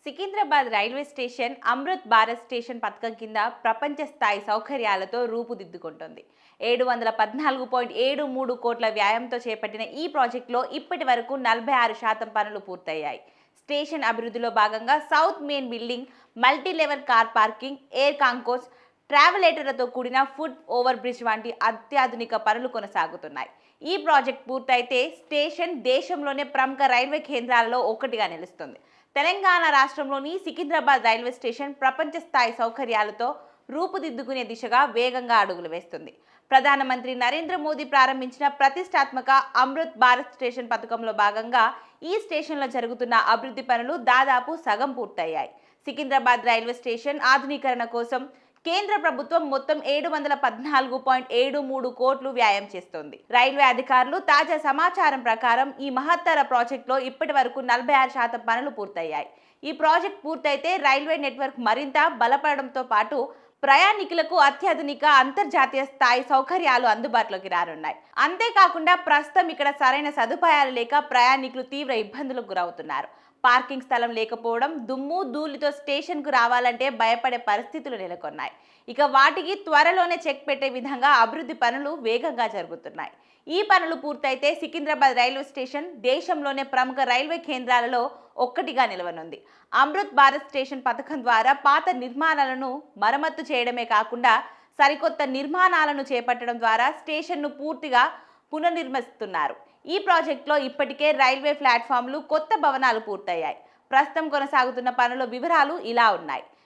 Secunderabad railway station Amrit Bharat station పథకం కింద ప్రపంచ స్థాయి సౌకర్యాలతో రూపుదిద్దుకుంటుంది. 714.73 కోట్ల వ్యాయంతో చేపట్టిన ఈ ప్రాజెక్టులో ఇప్పటి వరకు 46% పనులు పూర్తయ్యాయి. స్టేషన్ అభివృద్ధిలో భాగంగా south main building, multi level car parking, air concourse, ట్రావెలేటర్లతో కూడిన ఫుట్ ఓవర్ బ్రిడ్జ్ వంటి అత్యాధునిక పనులు కొనసాగుతున్నాయి. ఈ ప్రాజెక్ట్ పూర్తయితే స్టేషన్ దేశంలోనే ప్రముఖ రైల్వే కేంద్రాలలో ఒకటిగా నిలుస్తుంది. తెలంగాణ రాష్ట్రంలోని సికింద్రాబాద్ రైల్వే స్టేషన్ ప్రపంచ స్థాయి సౌకర్యాలతో రూపుదిద్దుకునే దిశగా వేగంగా అడుగులు వేస్తుంది. ప్రధానమంత్రి నరేంద్ర మోదీ ప్రారంభించిన ప్రతిష్టాత్మక అమృత్ భారత్ స్టేషన్ పథకంలో భాగంగా ఈ స్టేషన్లో జరుగుతున్న అభివృద్ధి పనులు దాదాపు సగం పూర్తయ్యాయి. సికింద్రాబాద్ రైల్వే స్టేషన్ ఆధునీకరణ కోసం కేంద్ర ప్రభుత్వం మొత్తం 714.73 కోట్లు వ్యయం చేస్తోంది. రైల్వే అధికారులు తాజా సమాచారం ప్రకారం ఈ మహత్తర ప్రాజెక్టులో ఇప్పటి వరకు 46% పనులు పూర్తయ్యాయి. ఈ ప్రాజెక్ట్ పూర్తయితే రైల్వే నెట్వర్క్ మరింత బలపడడంతో పాటు ప్రయాణికులకు అత్యాధునిక అంతర్జాతీయ స్థాయి సౌకర్యాలు అందుబాటులోకి రానున్నాయి. అంతేకాకుండా ప్రస్తుతం ఇక్కడ సరైన సదుపాయాలు లేక ప్రయాణికులు తీవ్ర ఇబ్బందులకు గురవుతున్నారు. పార్కింగ్ స్థలం లేకపోవడం, దుమ్ము ధూళితో స్టేషన్కు రావాలంటే భయపడే పరిస్థితులు నెలకొన్నాయి. ఇక వాటికి త్వరలోనే చెక్ పెట్టే విధంగా అభివృద్ధి పనులు వేగంగా జరుగుతున్నాయి. ఈ పనులు పూర్తయితే సికింద్రాబాద్ రైల్వే స్టేషన్ దేశంలోనే ప్రముఖ రైల్వే కేంద్రాలలో ఒక్కటిగా నిలవనుంది. అమృత్ భారత్ స్టేషన్ పథకం ద్వారా పాత నిర్మాణాలను మరమ్మతు చేయడమే కాకుండా సరికొత్త నిర్మాణాలను చేపట్టడం ద్వారా స్టేషన్ను పూర్తిగా పునర్నిర్మిస్తున్నారు. ఈ ప్రాజెక్టులో ఇప్పటికే రైల్వే ప్లాట్ఫామ్లు, కొత్త భవనాలు పూర్తయ్యాయి. ప్రస్తుతం కొనసాగుతున్న పనుల వివరాలు ఇలా ఉన్నాయి.